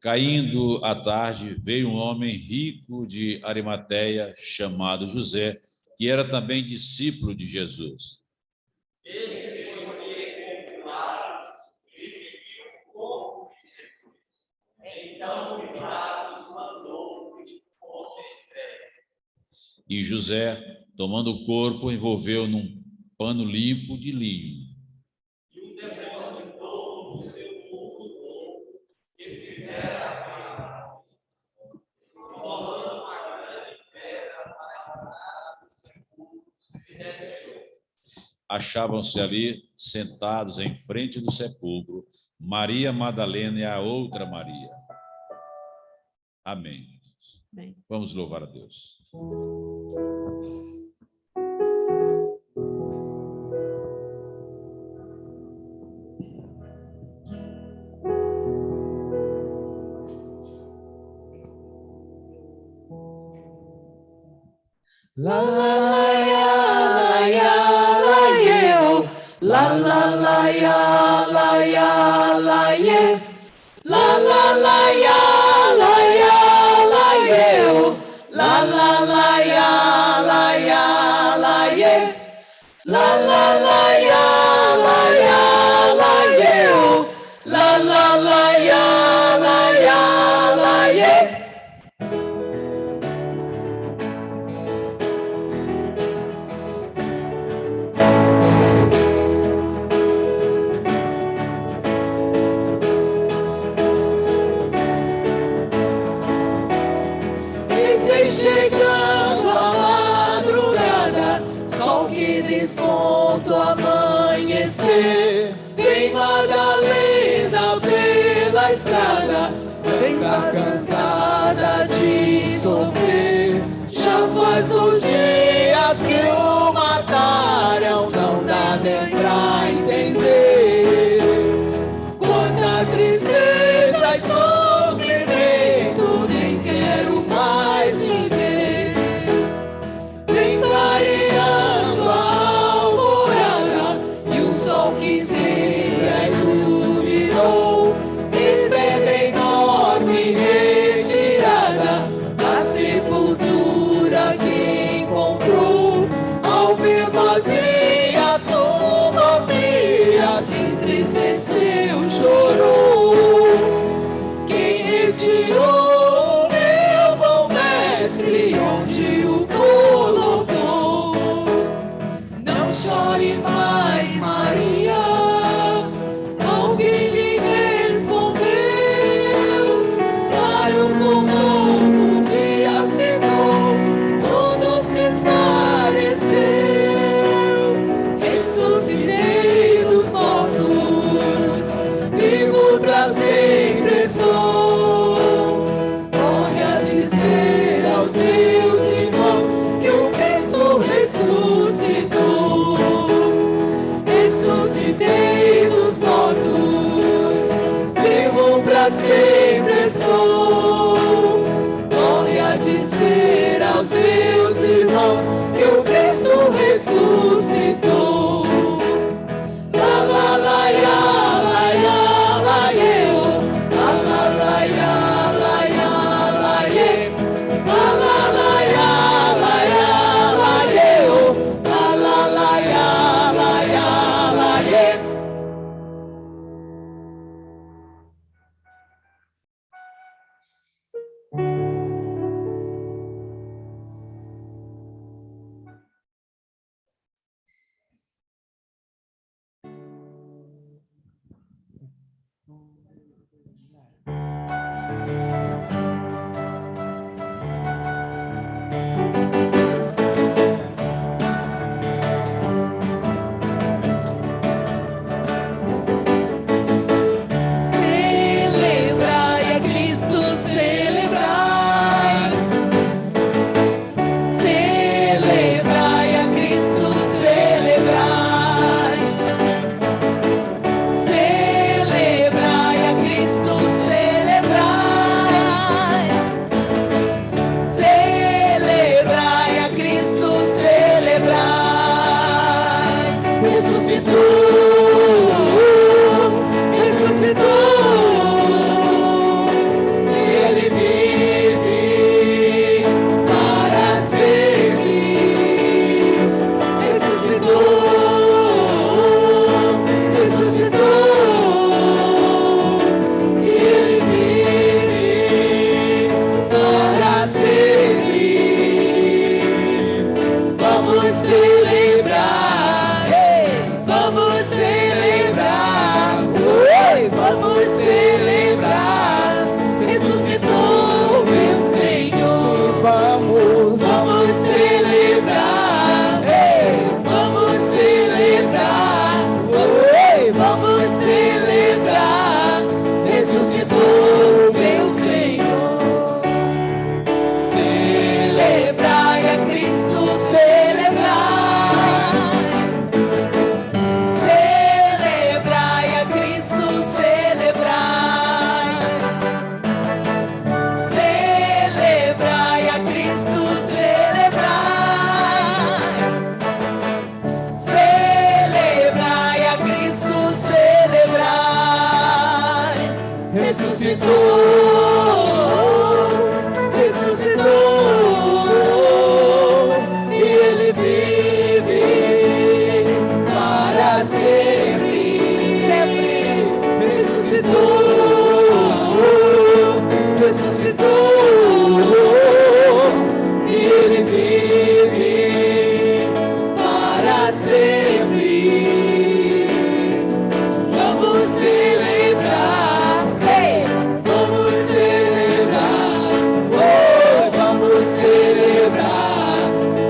Caindo a tarde, veio um homem rico de Arimateia, chamado José, que era também discípulo de Jesus. E José, tomando o corpo, envolveu num pano limpo de linho. Achavam-se ali, sentados em frente do sepulcro, Maria Madalena e a outra Maria. Amém. Bem. Vamos louvar a Deus. La la la ya la ye, la la la ya la ye, la la la ya la ye, la la la ya la ye, la la la ya la ye, la la la ya la ye. Chegando a madrugada, sol que desponta o amanhecer. Vem Madalena pela estrada, vem cá cansada de sofrer. Já faz 2 dias que o mataram, não dá nem pra entender. Quanta tristeza e sofrimento, nem quero mais viver. Vem clareando a alvorada e o sol que sempre a iluminou. Despedra enorme retirada da sepultura que encontrou. Ao ver vazia a tumba fria, se entristeceu, chorou. Quem retirou meu bom mestre, onde o colocou? Não chores mais, Maria, alguém lhe respondeu. Claro como um dia ficou, tudo se esclareceu. Ressuscitei dos mortos, vivo pra sempre sou. Corre a dizer aos teus irmãos que o Cristo ressuscitou. Ressuscitei dos mortos, vivo pra sempre sou. Corre a dizer aos teus irmãos que o Cristo ressuscitou. La la la ya la ye, la la la ya la ye, la la la ya la ye, la la la ya la ye. celebrar, ressuscitou meu Senhor. Celebrai a Cristo, celebrai. Celebrai a Cristo, celebrai. Celebrai a Cristo, celebrai. Celebrai a Cristo, celebrai. Ressuscitou, e Ele vive para sempre. Ressuscitou, e Ele vive para sempre. Vamos celebrar, vamos celebrar, vamos celebrar.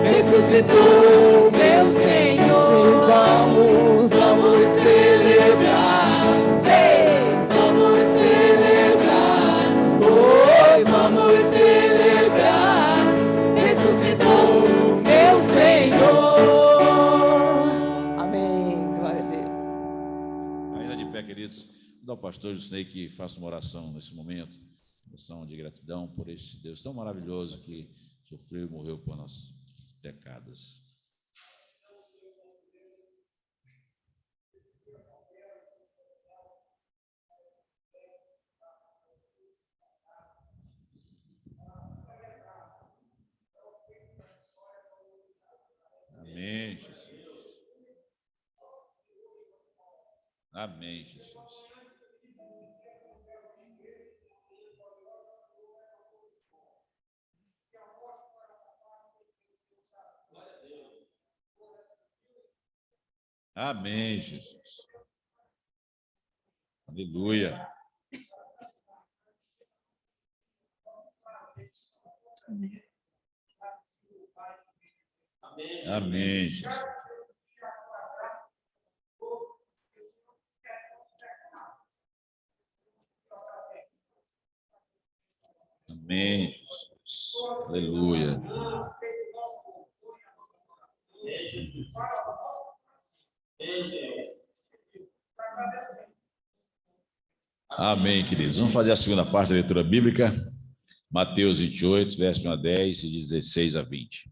Ressuscitou meu Senhor. Vamos celebrar, vamos celebrar, vamos celebrar. Ressuscitou meu Senhor. Amém. Glória a Deus. Ainda de pé, queridos, vou dar ao pastor Jusnei que faça uma oração nesse momento, oração de gratidão por este Deus tão maravilhoso que sofreu e morreu por nossos pecados. Amém, Jesus. Amém, Jesus. Amém, Jesus. Aleluia. Amém, Jesus. Amém, Jesus. Aleluia. Amém, queridos. Vamos fazer a segunda parte da leitura bíblica. Mateus 28, verso 1 a 10 e 16 a 20.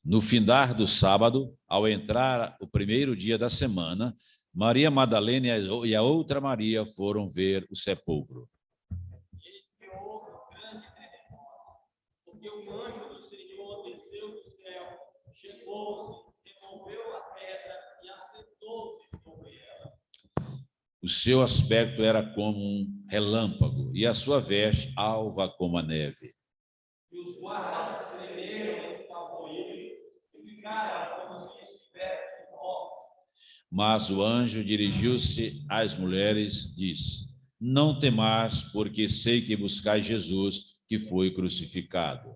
No findar do sábado, ao entrar o primeiro dia da semana, Maria Madalena e a outra Maria foram ver o sepulcro. Porque o anjo do Senhor desceu do céu, chegou-se, removeu a pedra e assentou-se sobre ela. O seu aspecto era como um relâmpago e a sua veste alva como a neve. E os guardas tremeram e espavoridos e ficaram como se estivessem mortos. Mas o anjo dirigiu-se às mulheres e disse: não temais, porque sei que buscais Jesus, que foi crucificado.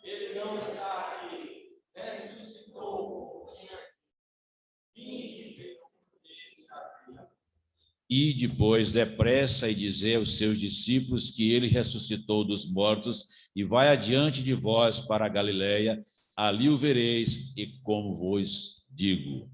Ele não está aqui, ressuscitou. E depois depressa e dizer aos seus discípulos que ele ressuscitou dos mortos e vai adiante de vós para a Galileia, ali o vereis e como vos digo.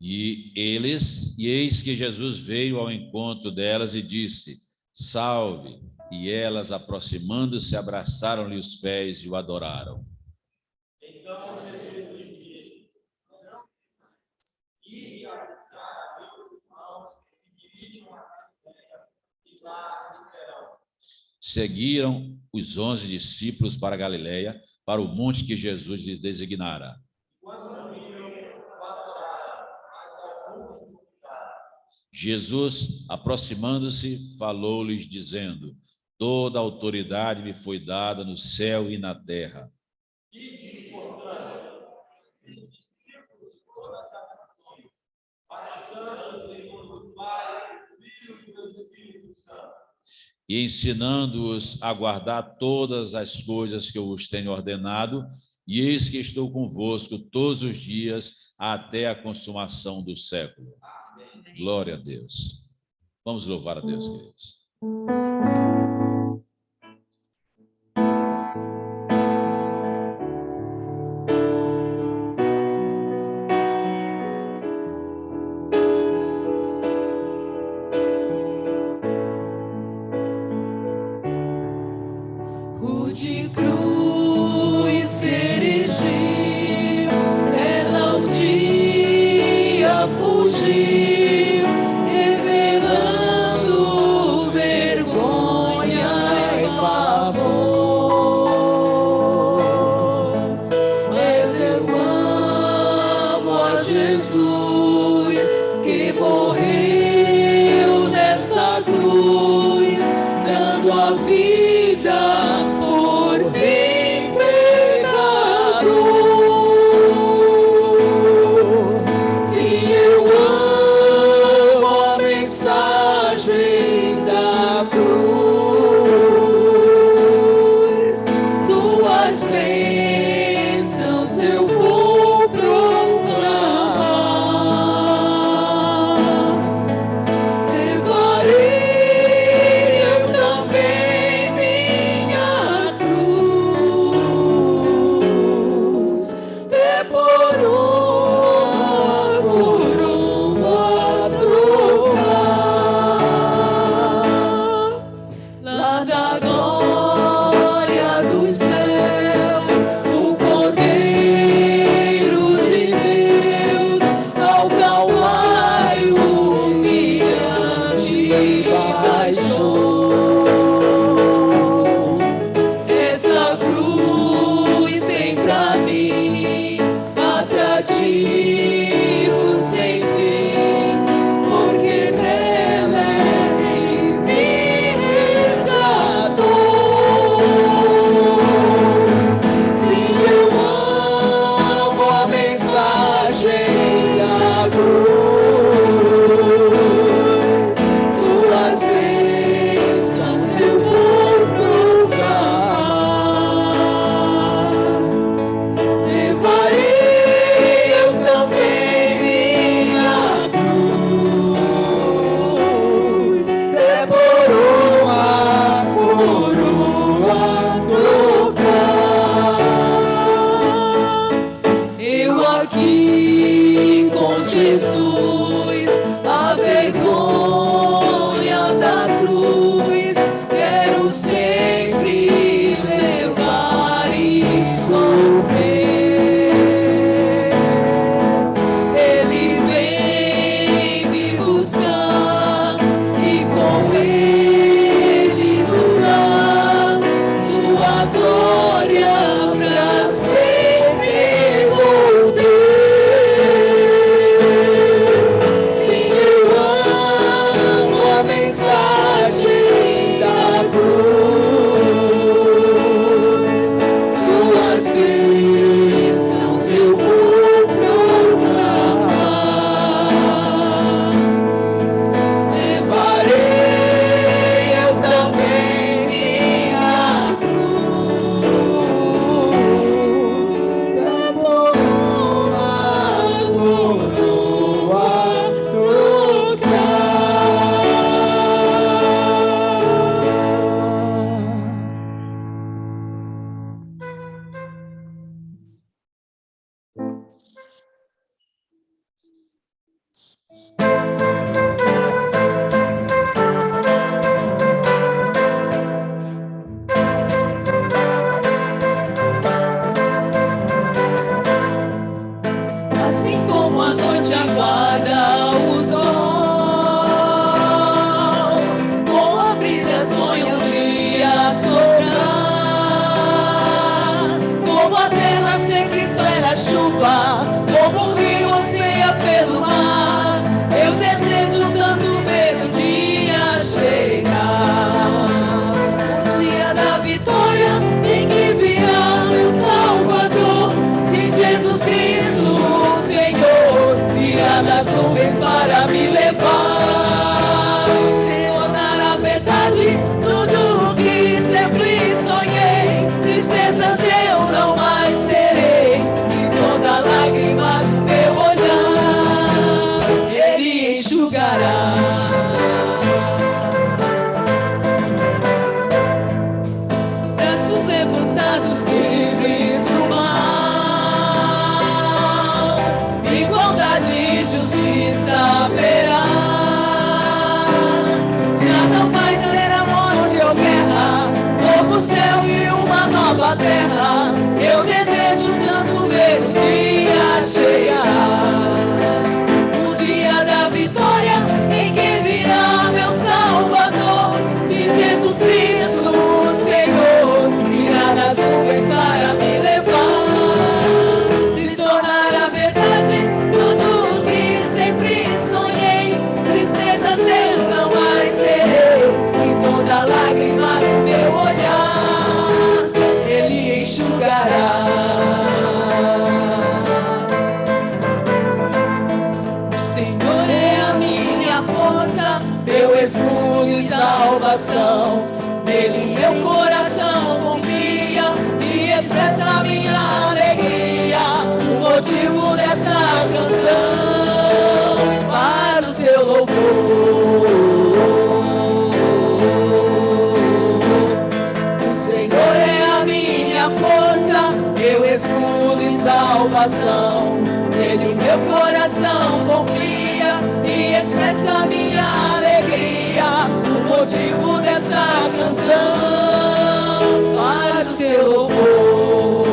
E eis que Jesus veio ao encontro delas e disse: salve! E elas, aproximando-se, abraçaram-lhe os pés e o adoraram. Então Jesus lhe disse: ide avisar a seus irmãos que se dirijam à Galileia, e lá me verão. Seguiram os 11 discípulos para a Galileia, para o monte que Jesus lhes designara. Jesus, aproximando-se, falou-lhes, dizendo: toda a autoridade me foi dada no céu e na terra. Ide, portanto, discípulos todas as nações, batizando-os em nome do Pai, do Filho e do Espírito Santo, e ensinando-os a guardar todas as coisas que eu vos tenho ordenado, e eis que estou convosco todos os dias até a consumação do século. Glória a Deus. Vamos louvar a Deus, queridos. De cruz se erigiu, ela um dia fugiu, revelando o nova terra. Eu desejo tanto ver o dia chegar, o dia da vitória em que virá meu Salvador. Se Jesus Cristo, o Senhor, virá das nuvens para me levar, se tornará verdade tudo o que sempre sonhei. Tristezas eu não mais terei, e toda lágrima do meu olhar Ele enxugará. O Senhor é a minha força, meu escudo e salvação. Nele meu coração confia e expressa minha alegria. O motivo dessa canção para o seu louvor. O Senhor é a minha força, meu escudo e salvação. Nele meu coração confia e expressa minha alegria. O motivo dessa canção para o seu louvor.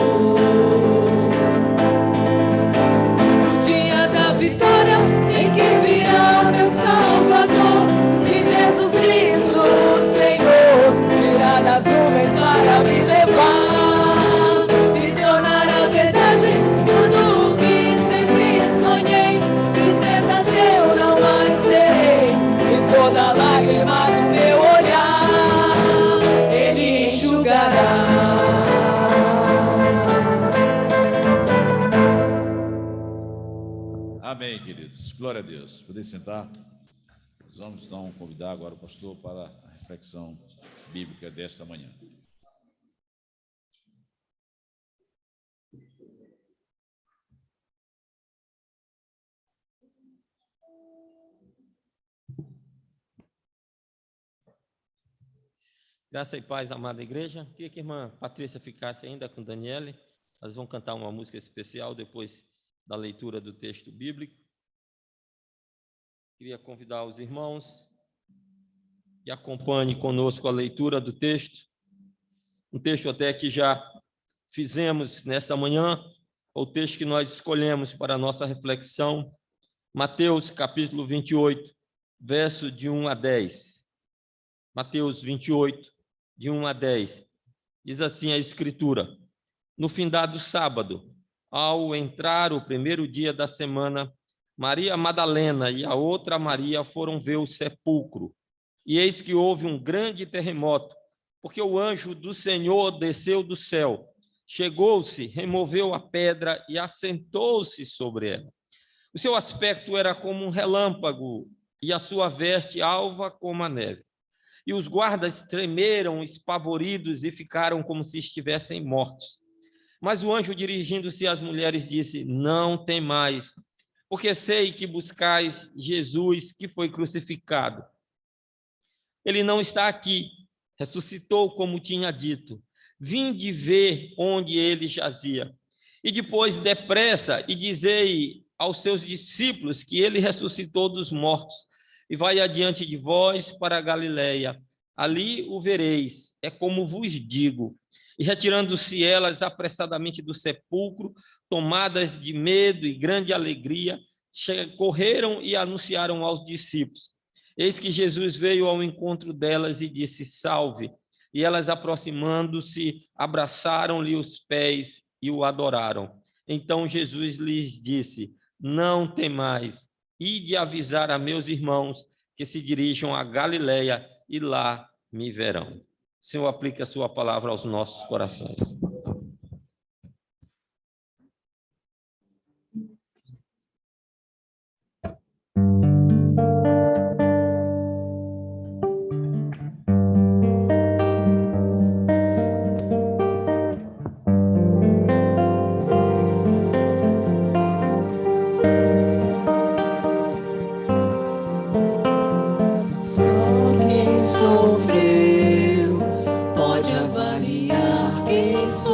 O dia da vitória em que virá meu Salvador. Se Jesus Cristo, o Senhor, virá das nuvens para me levar, se tornará verdade tudo o que sempre sonhei. Tristezas eu não mais terei, e toda lágrima do meu olhar Ele enxugará. Amém, queridos. Glória a Deus. Poder sentar. Vamos então convidar agora o pastor para a reflexão bíblica desta manhã. Graça e paz, amada igreja. Queria que a irmã Patrícia ficasse ainda com Daniele. Elas vão cantar uma música especial depois da leitura do texto bíblico. Queria convidar os irmãos que acompanhem conosco a leitura do texto. Um texto até que já fizemos nesta manhã, o texto que nós escolhemos para a nossa reflexão, Mateus capítulo 28, verso de 1 a 10. Mateus 28, de 1 a 10. Diz assim a Escritura: No findado sábado, ao entrar o primeiro dia da semana, Maria Madalena e a outra Maria foram ver o sepulcro. E eis que houve um grande terremoto, porque o anjo do Senhor desceu do céu, chegou-se, removeu a pedra e assentou-se sobre ela. O seu aspecto era como um relâmpago e a sua veste alva como a neve. E os guardas tremeram, espavoridos, e ficaram como se estivessem mortos. Mas o anjo, dirigindo-se às mulheres, disse: Não temais, porque sei que buscais Jesus, que foi crucificado. Ele não está aqui, ressuscitou como tinha dito. Vinde ver onde ele jazia. E depois, depressa, e dizei aos seus discípulos que ele ressuscitou dos mortos, e vai adiante de vós para a Galileia. Ali o vereis, é como vos digo. E retirando-se elas apressadamente do sepulcro, tomadas de medo e grande alegria, correram e anunciaram aos discípulos. Eis que Jesus veio ao encontro delas e disse: Salve! E elas, aproximando-se, abraçaram-lhe os pés e o adoraram. Então Jesus lhes disse: Não temais, ide avisar a meus irmãos que se dirijam a Galileia e lá me verão. Senhor, aplique a sua palavra aos nossos corações. Só quem sofreu pode avaliar quem sofreu.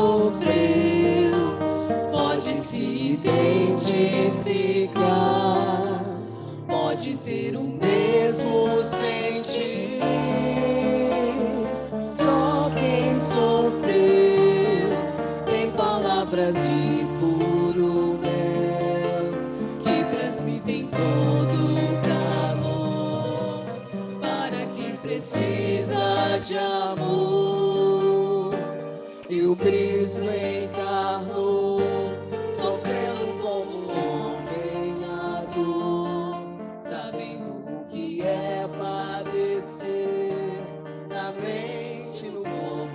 palavras de puro mel que transmitem todo calor para quem precisa de amor. E o Cristo encarnou, sofrendo como homem a dor, sabendo o que é padecer na mente e no corpo.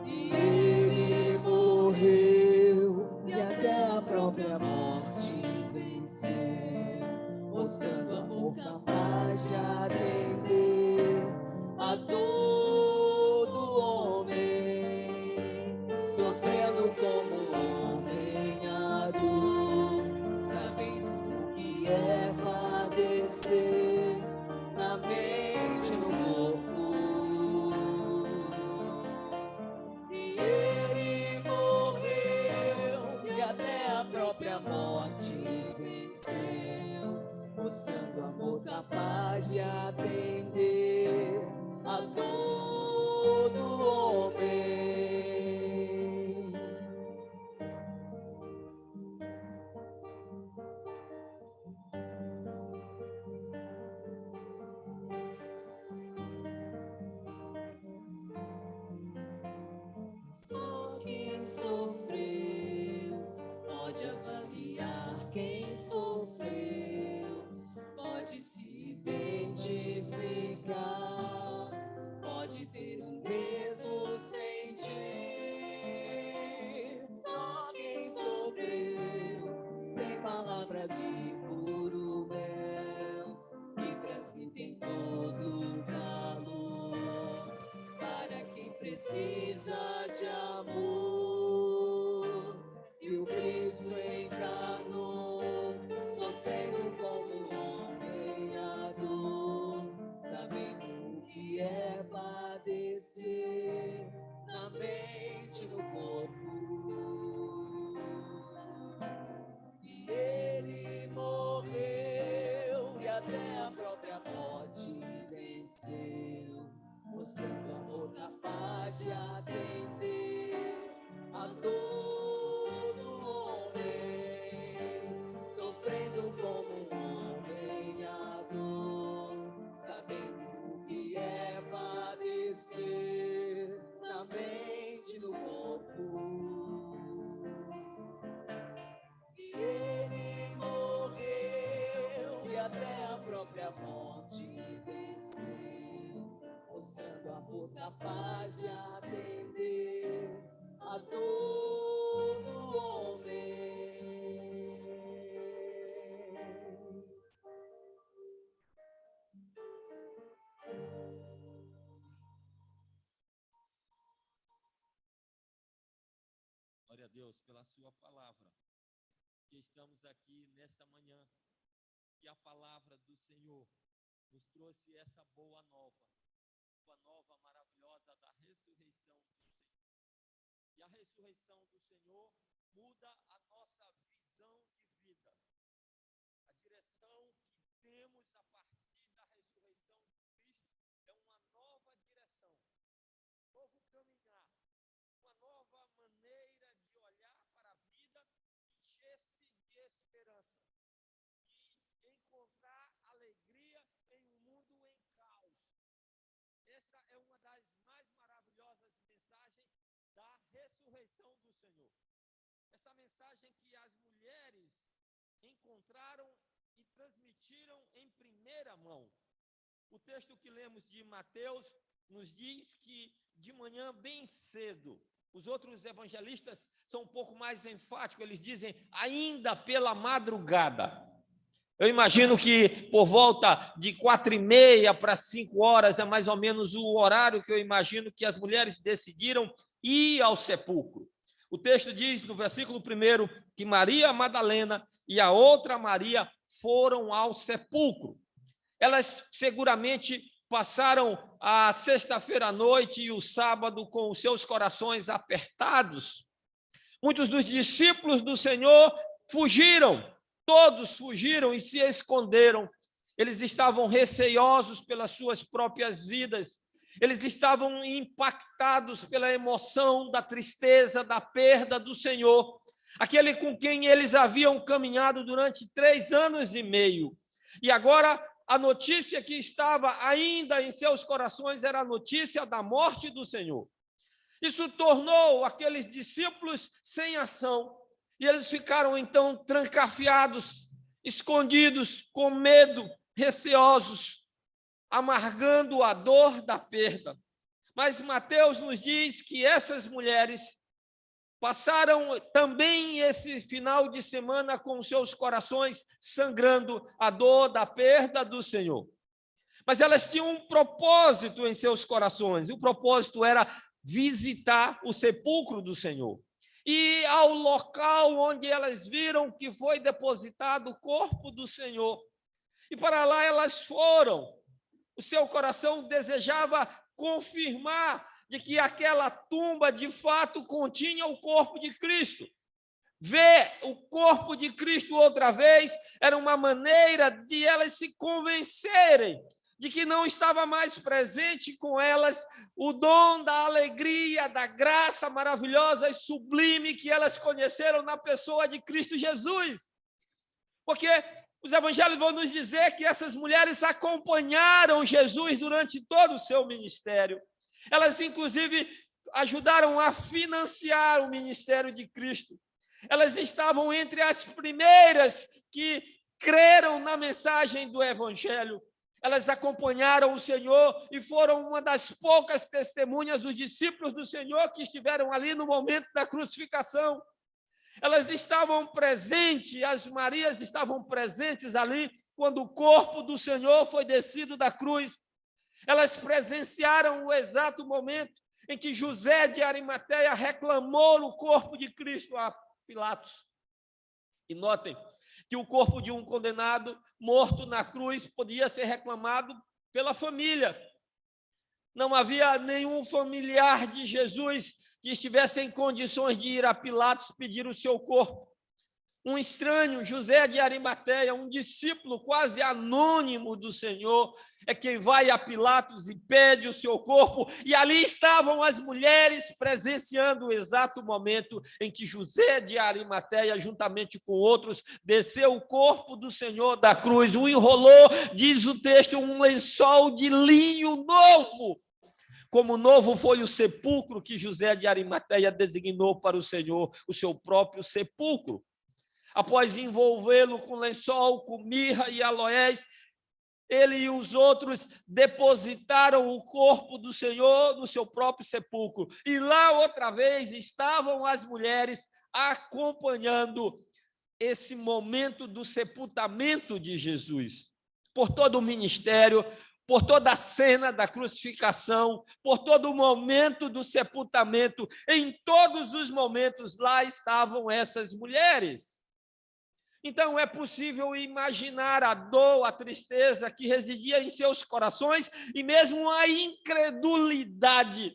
E ele morreu e até a própria morte venceu, mostrando amor capaz de atender a todo homem, sofrendo como homem a dor, sabendo o que é padecer na mente e no corpo. E ele morreu e até a própria morte venceu, mostrando amor capaz de atender a todo homem. Só quem sofreu pode avaliar quem sofreu, pode se identificar, pode ter o mesmo sentir. Só quem sofreu tem palavras de puro mel que transmitem todo o calor para quem precisa de amor. E o Cristo encarnou, sofrendo como homem a dor, sabendo o que é padecer na mente e no corpo. E ele morreu e até a própria morte venceu, mostrando amor capaz de atender a todo homem, sofrendo como homem a dor, sabendo o que é padecer na mente e no corpo. E ele morreu e até a própria morte venceu, mostrando amor capaz de atender a todo homem. Glória a Deus pela sua palavra, que estamos aqui nesta manhã, que a palavra do Senhor nos trouxe essa boa nova maravilhosa da ressurreição do Senhor. E a ressurreição do Senhor muda a nossa visão de vida. A direção que temos a partir da ressurreição de Cristo é uma nova direção, um novo caminhar, uma nova maneira de olhar para a vida, encher-se de esperança e encontrar alegria em um mundo em caos. Essa é uma das mais maravilhosas mensagens da ressurreição do Senhor. Essa mensagem que as mulheres encontraram e transmitiram em primeira mão. O texto que lemos de Mateus nos diz que de manhã bem cedo, os outros evangelistas são um pouco mais enfáticos, eles dizem ainda pela madrugada. Eu imagino que por volta de 4:30 para 5 horas é mais ou menos o horário que eu imagino que as mulheres decidiram ir ao sepulcro. O texto diz no versículo 1 que Maria Madalena e a outra Maria foram ao sepulcro. Elas seguramente passaram a sexta-feira à noite e o sábado com os seus corações apertados. Muitos dos discípulos do Senhor fugiram, todos fugiram e se esconderam. Eles estavam receiosos pelas suas próprias vidas. Eles estavam impactados pela emoção da tristeza, da perda do Senhor, aquele com quem eles haviam caminhado durante 3 anos e meio. E agora, a notícia que estava ainda em seus corações era a notícia da morte do Senhor. Isso tornou aqueles discípulos sem ação, e eles ficaram, então, trancafiados, escondidos, com medo, receosos, amargando a dor da perda. Mas Mateus nos diz que essas mulheres passaram também esse final de semana com seus corações sangrando a dor da perda do Senhor. Mas elas tinham um propósito em seus corações. O propósito era visitar o sepulcro do Senhor. E ao local onde elas viram que foi depositado o corpo do Senhor. E para lá elas foram. O seu coração desejava confirmar de que aquela tumba de fato continha o corpo de Cristo. Ver o corpo de Cristo outra vez era uma maneira de elas se convencerem de que não estava mais presente com elas o dom da alegria, da graça maravilhosa e sublime que elas conheceram na pessoa de Cristo Jesus. Porque os evangelhos vão nos dizer que essas mulheres acompanharam Jesus durante todo o seu ministério. Elas, inclusive, ajudaram a financiar o ministério de Cristo. Elas estavam entre as primeiras que creram na mensagem do evangelho. Elas acompanharam o Senhor e foram uma das poucas testemunhas dos discípulos do Senhor que estiveram ali no momento da crucificação. Elas estavam presentes, as Marias estavam presentes ali quando o corpo do Senhor foi descido da cruz. Elas presenciaram o exato momento em que José de Arimateia reclamou o corpo de Cristo a Pilatos. E notem que o corpo de um condenado morto na cruz podia ser reclamado pela família. Não havia nenhum familiar de Jesus que estivesse em condições de ir a Pilatos pedir o seu corpo. Um estranho, José de Arimateia, um discípulo quase anônimo do Senhor, é quem vai a Pilatos e pede o seu corpo, e ali estavam as mulheres presenciando o exato momento em que José de Arimateia, juntamente com outros, desceu o corpo do Senhor da cruz, o enrolou, diz o texto, um lençol de linho novo. Como novo foi o sepulcro que José de Arimateia designou para o Senhor, o seu próprio sepulcro. Após envolvê-lo com lençol, com mirra e aloés, ele e os outros depositaram o corpo do Senhor no seu próprio sepulcro. E lá, outra vez, estavam as mulheres acompanhando esse momento do sepultamento de Jesus. Por todo o ministério, por toda a cena da crucificação, por todo o momento do sepultamento, em todos os momentos, lá estavam essas mulheres. Então, é possível imaginar a dor, a tristeza que residia em seus corações e mesmo a incredulidade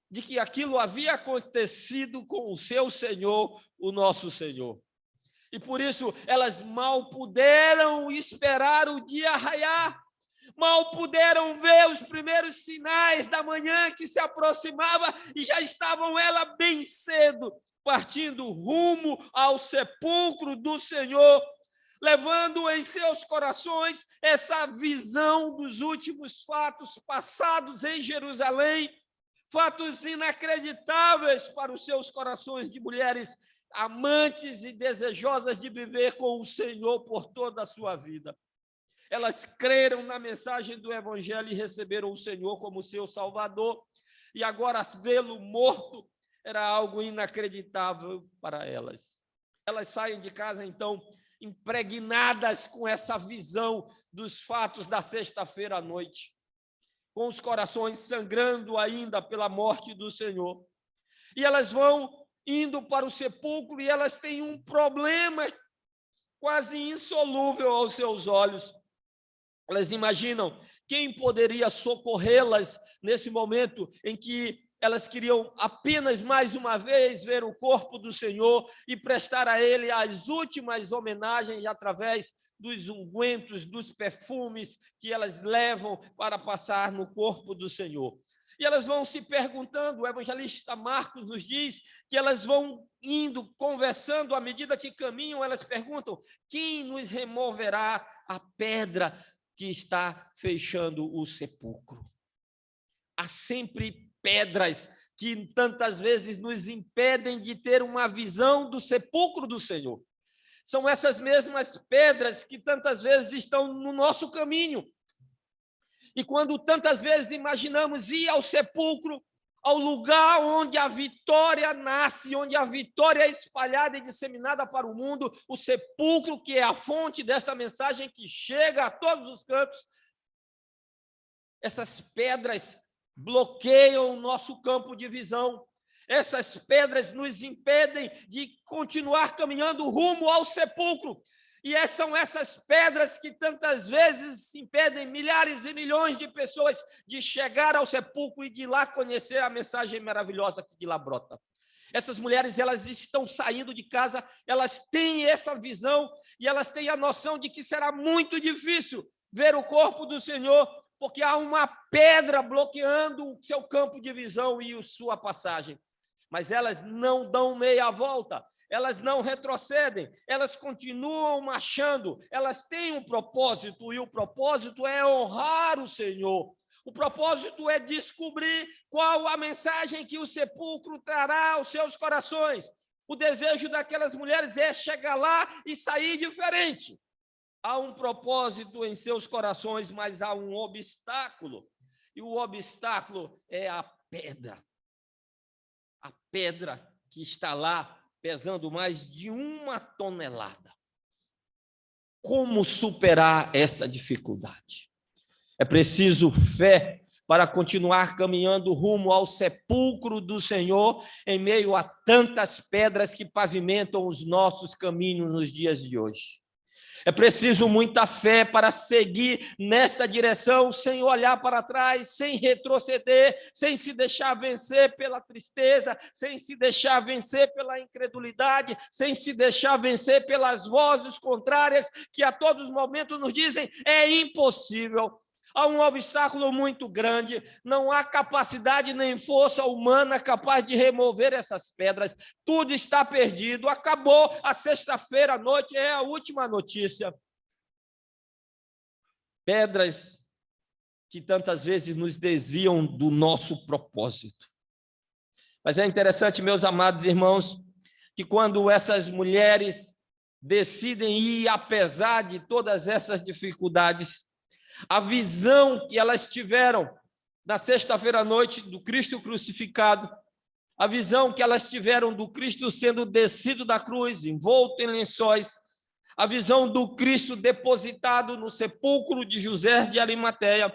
de que aquilo havia acontecido com o seu Senhor, o nosso Senhor. E por isso, elas mal puderam esperar o dia raiar, mal puderam ver os primeiros sinais da manhã que se aproximava e já estavam elas bem cedo partindo rumo ao sepulcro do Senhor, levando em seus corações essa visão dos últimos fatos passados em Jerusalém, fatos inacreditáveis para os seus corações de mulheres amantes e desejosas de viver com o Senhor por toda a sua vida. Elas creram na mensagem do Evangelho e receberam o Senhor como seu Salvador, e agora vê-lo morto era algo inacreditável para elas. Elas saem de casa, então, impregnadas com essa visão dos fatos da sexta-feira à noite, com os corações sangrando ainda pela morte do Senhor. E elas vão indo para o sepulcro e elas têm um problema quase insolúvel aos seus olhos. Elas imaginam quem poderia socorrê-las nesse momento em que elas queriam apenas mais uma vez ver o corpo do Senhor e prestar a Ele as últimas homenagens através dos ungüentos, dos perfumes que elas levam para passar no corpo do Senhor. e elas vão se perguntando. O evangelista Marcos nos diz que elas vão indo, conversando, à medida que caminham, elas perguntam: quem nos removerá a pedra que está fechando o sepulcro? Há sempre pedras que tantas vezes nos impedem de ter uma visão do sepulcro do Senhor. São essas mesmas pedras que tantas vezes estão no nosso caminho. E quando tantas vezes imaginamos ir ao sepulcro, ao lugar onde a vitória nasce, onde a vitória é espalhada e disseminada para o mundo, o sepulcro que é a fonte dessa mensagem que chega a todos os cantos, essas pedras bloqueiam o nosso campo de visão. Essas pedras nos impedem de continuar caminhando rumo ao sepulcro. E são essas pedras que tantas vezes impedem milhares e milhões de pessoas de chegar ao sepulcro e de lá conhecer a mensagem maravilhosa que de lá brota. Essas mulheres, elas estão saindo de casa, elas têm essa visão e elas têm a noção de que será muito difícil ver o corpo do Senhor, porque há uma pedra bloqueando o seu campo de visão e a sua passagem. Mas elas não dão meia volta, elas não retrocedem, elas continuam marchando, elas têm um propósito, e o propósito é honrar o Senhor. O propósito é descobrir qual a mensagem que o sepulcro trará aos seus corações. O desejo daquelas mulheres é chegar lá e sair diferente. Há um propósito em seus corações, mas há um obstáculo, e o obstáculo é a pedra. A pedra que está lá pesando mais de 1 tonelada. Como superar esta dificuldade? É preciso fé para continuar caminhando rumo ao sepulcro do Senhor em meio a tantas pedras que pavimentam os nossos caminhos nos dias de hoje. É preciso muita fé para seguir nesta direção, sem olhar para trás, sem retroceder, sem se deixar vencer pela tristeza, sem se deixar vencer pela incredulidade, sem se deixar vencer pelas vozes contrárias que a todos os momentos nos dizem: é impossível. Há um obstáculo muito grande, não há capacidade nem força humana capaz de remover essas pedras. Tudo está perdido, acabou. A sexta-feira à noite é a última notícia. Pedras que tantas vezes nos desviam do nosso propósito. Mas é interessante, meus amados irmãos, que quando essas mulheres decidem ir, apesar de todas essas dificuldades, a visão que elas tiveram na sexta-feira à noite do Cristo crucificado, a visão que elas tiveram do Cristo sendo descido da cruz, envolto em lençóis, a visão do Cristo depositado no sepulcro de José de Arimateia,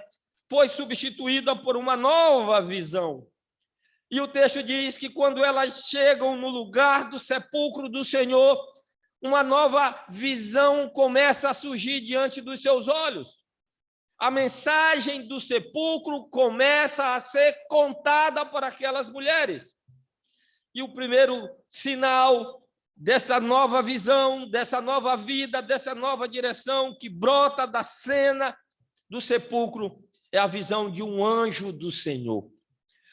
foi substituída por uma nova visão. E o texto diz que quando elas chegam no lugar do sepulcro do Senhor, uma nova visão começa a surgir diante dos seus olhos. A mensagem do sepulcro começa a ser contada por aquelas mulheres. E o primeiro sinal dessa nova visão, dessa nova vida, dessa nova direção que brota da cena do sepulcro é a visão de um anjo do Senhor.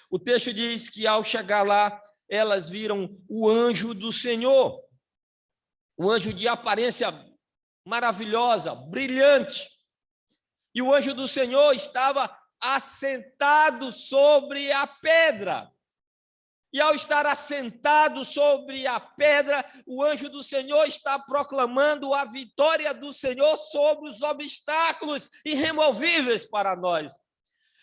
O texto diz que ao chegar lá, elas viram o anjo do Senhor, um anjo de aparência maravilhosa, brilhante. E o anjo do Senhor estava assentado sobre a pedra. E ao estar assentado sobre a pedra, o anjo do Senhor está proclamando a vitória do Senhor sobre os obstáculos irremovíveis para nós.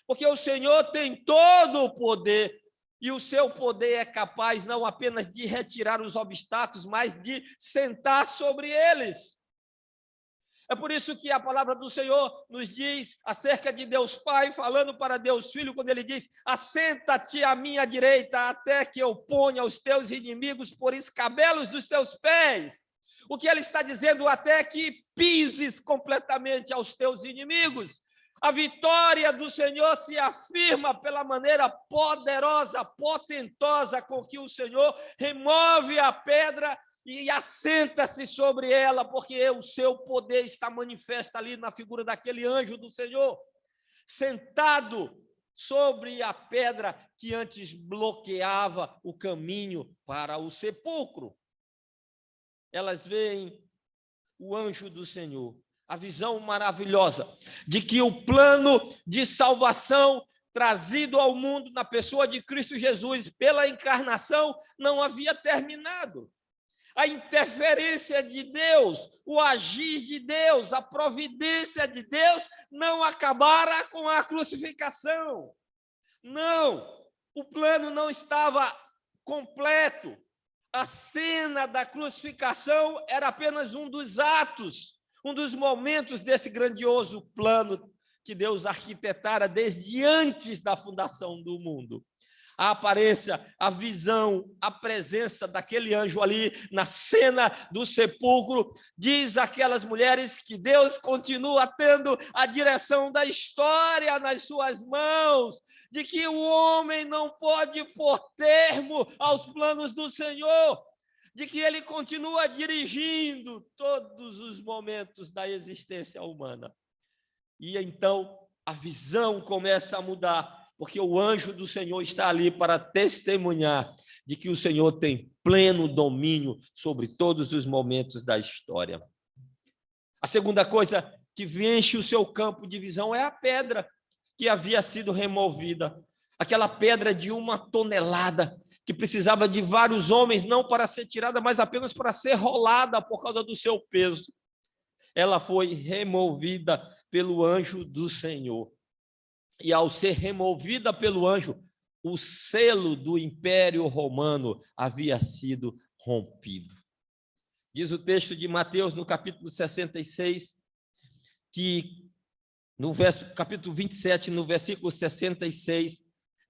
Porque o Senhor tem todo o poder, e o seu poder é capaz não apenas de retirar os obstáculos, mas de sentar sobre eles. É por isso que a palavra do Senhor nos diz acerca de Deus Pai, falando para Deus Filho, quando ele diz: assenta-te à minha direita, até que eu ponha os teus inimigos por escabelos dos teus pés. O que ele está dizendo? Até que pises completamente aos teus inimigos. A vitória do Senhor se afirma pela maneira poderosa, potentosa com que o Senhor remove a pedra e assenta-se sobre ela, porque o seu poder está manifesto ali na figura daquele anjo do Senhor, sentado sobre a pedra que antes bloqueava o caminho para o sepulcro. Elas veem o anjo do Senhor, a visão maravilhosa de que o plano de salvação trazido ao mundo na pessoa de Cristo Jesus pela encarnação não havia terminado. A interferência de Deus, o agir de Deus, a providência de Deus não acabara com a crucificação. Não, o plano não estava completo. A cena da crucificação era apenas um dos atos, um dos momentos desse grandioso plano que Deus arquitetara desde antes da fundação do mundo. A aparência, a visão, a presença daquele anjo ali na cena do sepulcro, diz àquelas mulheres que Deus continua tendo a direção da história nas suas mãos, de que o homem não pode pôr termo aos planos do Senhor, de que ele continua dirigindo todos os momentos da existência humana. E então a visão começa a mudar, porque o anjo do Senhor está ali para testemunhar de que o Senhor tem pleno domínio sobre todos os momentos da história. A segunda coisa que enche o seu campo de visão é a pedra que havia sido removida. Aquela pedra de 1 tonelada, que precisava de vários homens, não para ser tirada, mas apenas para ser rolada por causa do seu peso. Ela foi removida pelo anjo do Senhor. E ao ser removida pelo anjo, o selo do Império Romano havia sido rompido. Diz o texto de Mateus, no capítulo 66, que no capítulo 27, no versículo 66,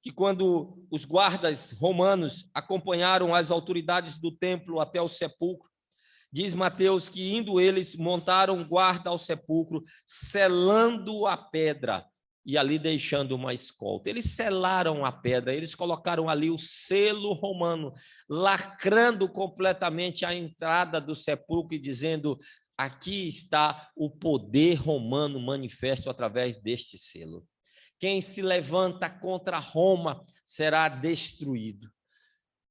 que quando os guardas romanos acompanharam as autoridades do templo até o sepulcro, diz Mateus que indo eles montaram guarda ao sepulcro, selando a pedra, e ali deixando uma escolta. Eles selaram a pedra, eles colocaram ali o selo romano, lacrando completamente a entrada do sepulcro e dizendo: aqui está o poder romano manifesto através deste selo. Quem se levanta contra Roma será destruído.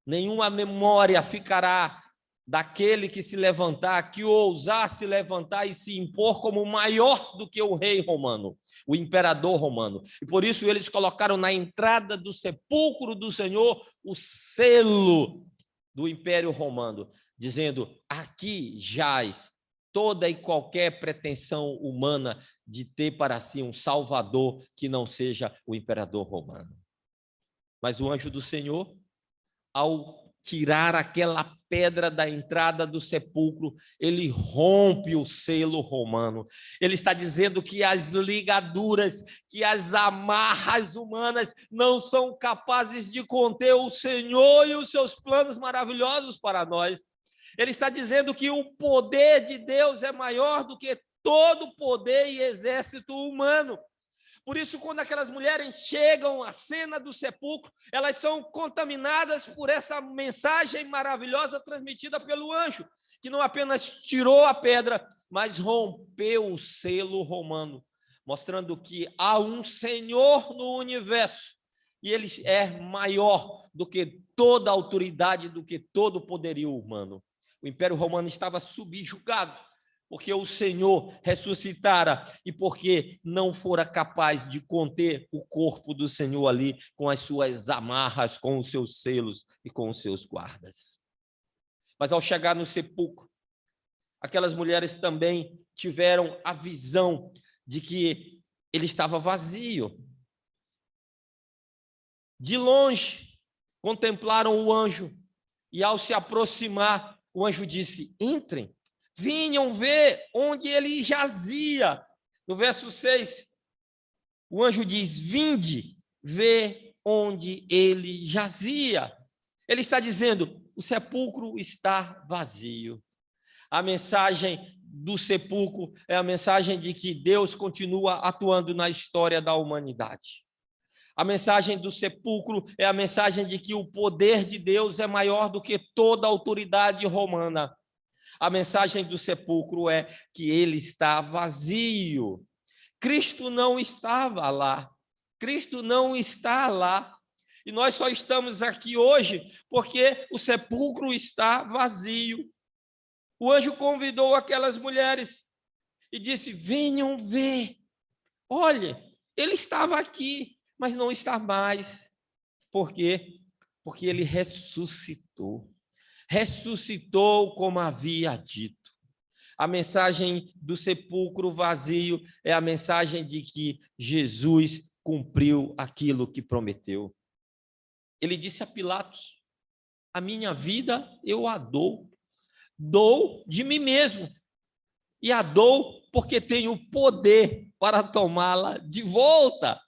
Nenhuma memória ficará daquele que se levantar, que ousar se levantar e se impor como maior do que o rei romano, o imperador romano. E por isso eles colocaram na entrada do sepulcro do Senhor o selo do Império Romano, dizendo: aqui jaz toda e qualquer pretensão humana de ter para si um salvador que não seja o imperador romano. Mas o anjo do Senhor, ao tirar aquela pedra da entrada do sepulcro, ele rompe o selo romano. Ele está dizendo que as ligaduras, que as amarras humanas não são capazes de conter o Senhor e os seus planos maravilhosos para nós. Ele está dizendo que o poder de Deus é maior do que todo poder e exército humano. Por isso, quando aquelas mulheres chegam à cena do sepulcro, elas são contaminadas por essa mensagem maravilhosa transmitida pelo anjo, que não apenas tirou a pedra, mas rompeu o selo romano, mostrando que há um Senhor no universo, e ele é maior do que toda autoridade, do que todo poderio humano. O Império Romano estava subjugado, porque o Senhor ressuscitara e porque não fora capaz de conter o corpo do Senhor ali com as suas amarras, com os seus selos e com os seus guardas. Mas ao chegar no sepulcro, aquelas mulheres também tiveram a visão de que ele estava vazio. De longe, contemplaram o anjo e ao se aproximar, o anjo disse: entrem. Vinham ver onde ele jazia. No verso 6, o anjo diz: vinde ver onde ele jazia. Ele está dizendo: o sepulcro está vazio. A mensagem do sepulcro é a mensagem de que Deus continua atuando na história da humanidade. A mensagem do sepulcro é a mensagem de que o poder de Deus é maior do que toda a autoridade romana. A mensagem do sepulcro é que ele está vazio. Cristo não estava lá. Cristo não está lá. E nós só estamos aqui hoje porque o sepulcro está vazio. O anjo convidou aquelas mulheres e disse: venham ver. Olha, ele estava aqui, mas não está mais. Por quê? Porque ele ressuscitou. Ressuscitou como havia dito. A mensagem do sepulcro vazio é a mensagem de que Jesus cumpriu aquilo que prometeu. Ele disse a Pilatos: a minha vida eu a dou de mim mesmo, e a dou porque tenho poder para tomá-la de volta.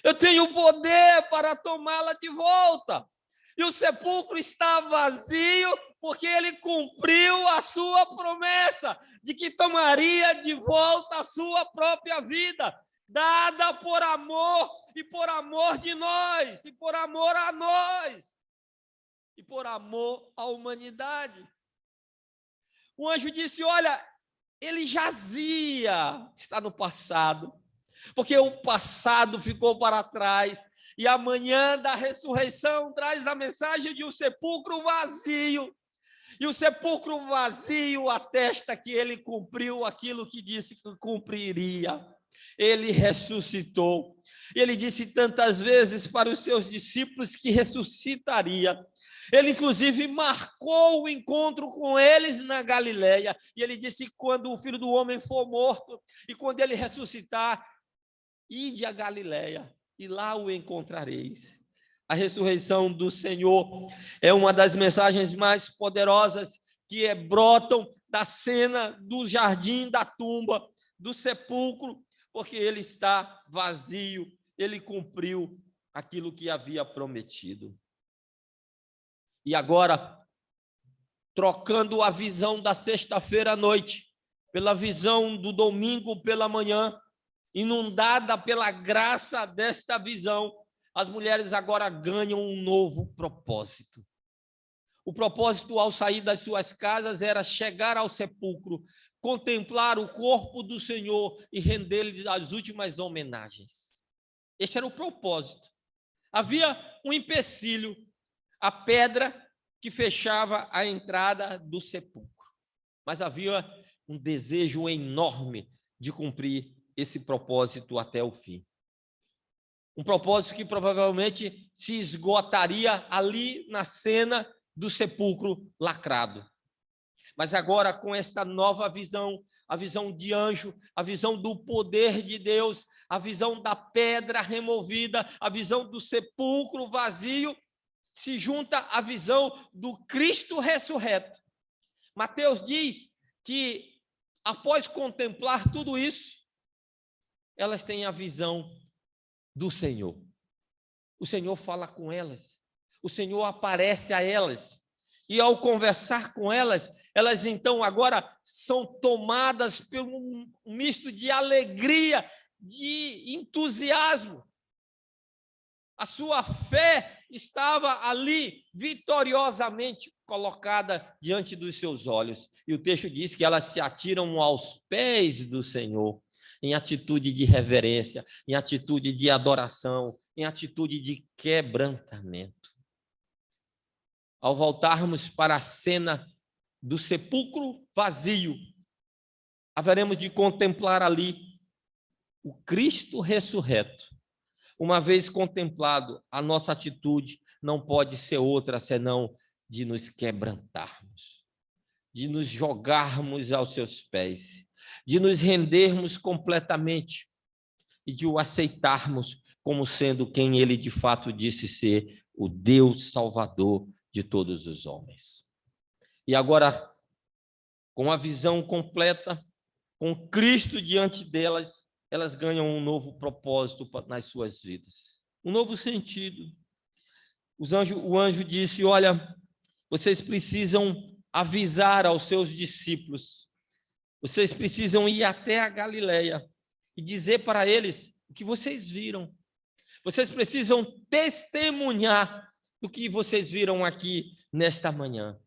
Eu tenho poder para tomá-la de volta. E o sepulcro está vazio porque ele cumpriu a sua promessa de que tomaria de volta a sua própria vida, dada por amor, e por amor de nós, e por amor a nós, e por amor à humanidade. O anjo disse: olha, ele jazia, está no passado, porque o passado ficou para trás, e amanhã da ressurreição traz a mensagem de um sepulcro vazio, e o sepulcro vazio atesta que ele cumpriu aquilo que disse que cumpriria. Ele ressuscitou. Ele disse tantas vezes para os seus discípulos que ressuscitaria. Ele, inclusive, marcou o encontro com eles na Galileia. E ele disse: quando o Filho do Homem for morto, e quando ele ressuscitar, ide a Galileia, e lá o encontrareis. A ressurreição do Senhor é uma das mensagens mais poderosas que brotam da cena do jardim da tumba, do sepulcro, porque ele está vazio, ele cumpriu aquilo que havia prometido. E agora, trocando a visão da sexta-feira à noite, pela visão do domingo pela manhã, inundada pela graça desta visão, as mulheres agora ganham um novo propósito. O propósito, ao sair das suas casas, era chegar ao sepulcro, contemplar o corpo do Senhor e render-lhe as últimas homenagens. Este era o propósito. Havia um empecilho, a pedra que fechava a entrada do sepulcro. Mas havia um desejo enorme de cumprir esse propósito até o fim. Um propósito que provavelmente se esgotaria ali na cena do sepulcro lacrado. Mas agora, com esta nova visão, a visão de anjo, a visão do poder de Deus, a visão da pedra removida, a visão do sepulcro vazio, se junta à visão do Cristo ressurreto. Mateus diz que, após contemplar tudo isso, elas têm a visão do Senhor. O Senhor fala com elas, o Senhor aparece a elas, e ao conversar com elas, elas então agora são tomadas por um misto de alegria, de entusiasmo. A sua fé estava ali vitoriosamente colocada diante dos seus olhos. E o texto diz que elas se atiram aos pés do Senhor, em atitude de reverência, em atitude de adoração, em atitude de quebrantamento. Ao voltarmos para a cena do sepulcro vazio, haveremos de contemplar ali o Cristo ressurreto. Uma vez contemplado, a nossa atitude não pode ser outra senão de nos quebrantarmos, de nos jogarmos aos seus pés, de nos rendermos completamente e de o aceitarmos como sendo quem ele de fato disse ser, o Deus Salvador de todos os homens. E agora, com a visão completa, com Cristo diante delas, elas ganham um novo propósito nas suas vidas, um novo sentido. O anjo disse: olha, vocês precisam avisar aos seus discípulos, vocês precisam ir até a Galileia e dizer para eles o que vocês viram. Vocês precisam testemunhar do que vocês viram aqui nesta manhã.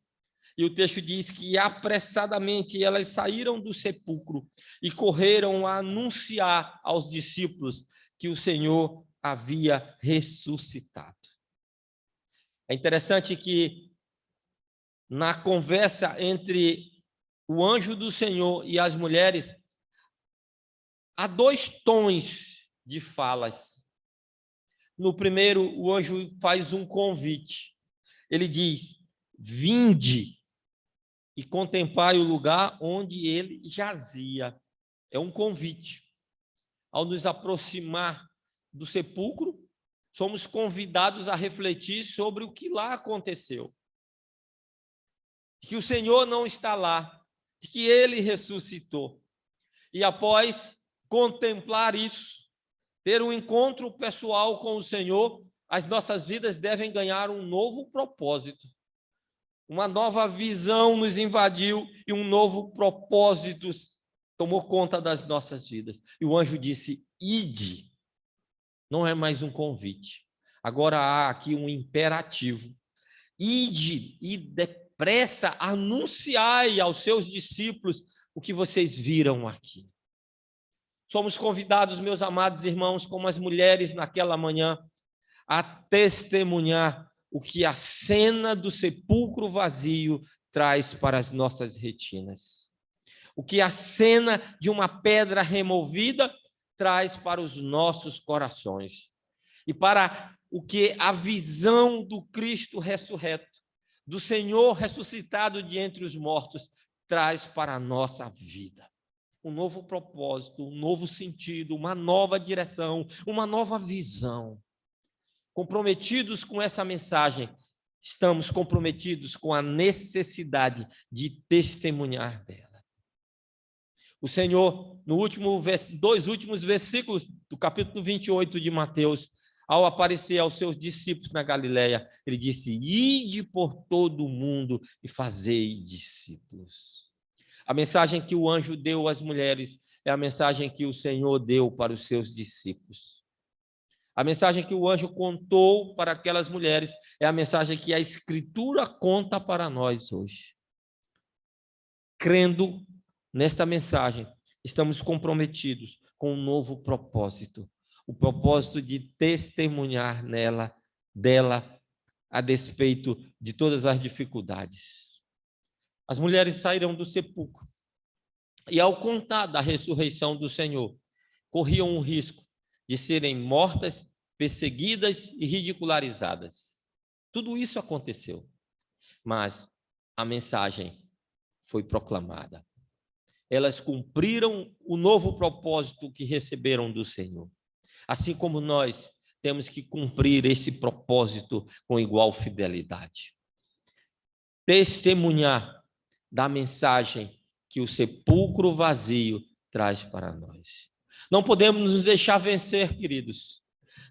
E o texto diz que apressadamente elas saíram do sepulcro e correram a anunciar aos discípulos que o Senhor havia ressuscitado. É interessante que na conversa entre o anjo do Senhor e as mulheres, há dois tons de falas. No primeiro, o anjo faz um convite. Ele diz: vinde e contemplai o lugar onde ele jazia. É um convite. Ao nos aproximar do sepulcro, somos convidados a refletir sobre o que lá aconteceu. De que o Senhor não está lá, de que ele ressuscitou. E após contemplar isso, ter um encontro pessoal com o Senhor, as nossas vidas devem ganhar um novo propósito. Uma nova visão nos invadiu e um novo propósito tomou conta das nossas vidas. E o anjo disse: ide. Não é mais um convite. Agora há aqui um imperativo. Ide e depressa anunciai aos seus discípulos o que vocês viram aqui. Somos convidados, meus amados irmãos, como as mulheres naquela manhã, a testemunhar o que a cena do sepulcro vazio traz para as nossas retinas. O que a cena de uma pedra removida traz para os nossos corações. E para o que a visão do Cristo ressurreto, do Senhor ressuscitado de entre os mortos, traz para a nossa vida. Um novo propósito, um novo sentido, uma nova direção, uma nova visão. Comprometidos com essa mensagem, estamos comprometidos com a necessidade de testemunhar dela. O Senhor, dois últimos versículos do capítulo 28 de Mateus, ao aparecer aos seus discípulos na Galileia, ele disse: ide por todo o mundo e fazei discípulos. A mensagem que o anjo deu às mulheres é a mensagem que o Senhor deu para os seus discípulos. A mensagem que o anjo contou para aquelas mulheres é a mensagem que a Escritura conta para nós hoje. Crendo nesta mensagem, estamos comprometidos com um novo propósito, o propósito de testemunhar dela, a despeito de todas as dificuldades. As mulheres saíram do sepulcro e, ao contar da ressurreição do Senhor, corriam o risco de serem mortas, perseguidas e ridicularizadas. Tudo isso aconteceu, mas a mensagem foi proclamada. Elas cumpriram o novo propósito que receberam do Senhor. Assim como nós temos que cumprir esse propósito com igual fidelidade. Testemunhar da mensagem que o sepulcro vazio traz para nós. Não podemos nos deixar vencer, queridos.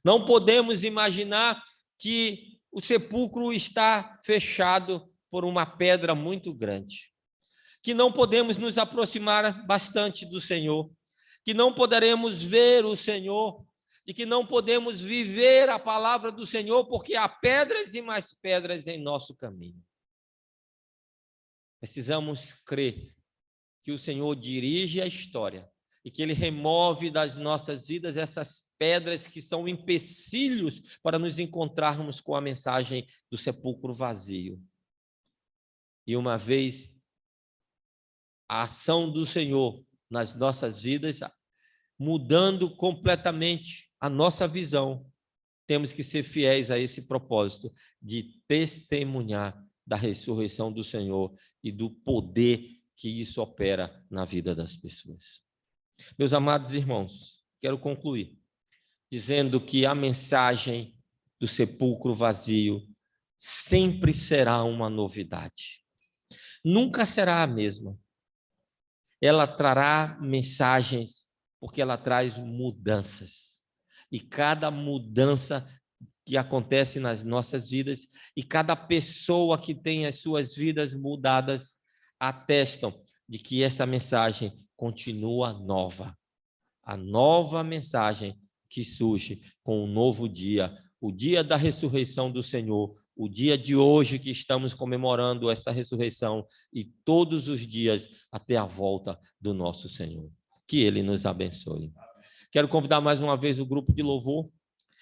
Não podemos imaginar que o sepulcro está fechado por uma pedra muito grande. Que não podemos nos aproximar bastante do Senhor. Que não poderemos ver o Senhor. E que não podemos viver a palavra do Senhor, porque há pedras e mais pedras em nosso caminho. Precisamos crer que o Senhor dirige a história e que Ele remove das nossas vidas essas pedras que são empecilhos para nos encontrarmos com a mensagem do sepulcro vazio. E uma vez a ação do Senhor nas nossas vidas, mudando completamente a nossa visão, temos que ser fiéis a esse propósito de testemunhar da ressurreição do Senhor e do poder que isso opera na vida das pessoas. Meus amados irmãos, quero concluir dizendo que a mensagem do sepulcro vazio sempre será uma novidade. Nunca será a mesma. Ela trará mensagens porque ela traz mudanças. E cada mudança que acontece nas nossas vidas e cada pessoa que tem as suas vidas mudadas atestam de que essa mensagem continua nova. A nova mensagem que surge com um novo dia, o dia da ressurreição do Senhor, o dia de hoje que estamos comemorando essa ressurreição e todos os dias até a volta do nosso Senhor. Que Ele nos abençoe. Quero convidar mais uma vez o grupo de louvor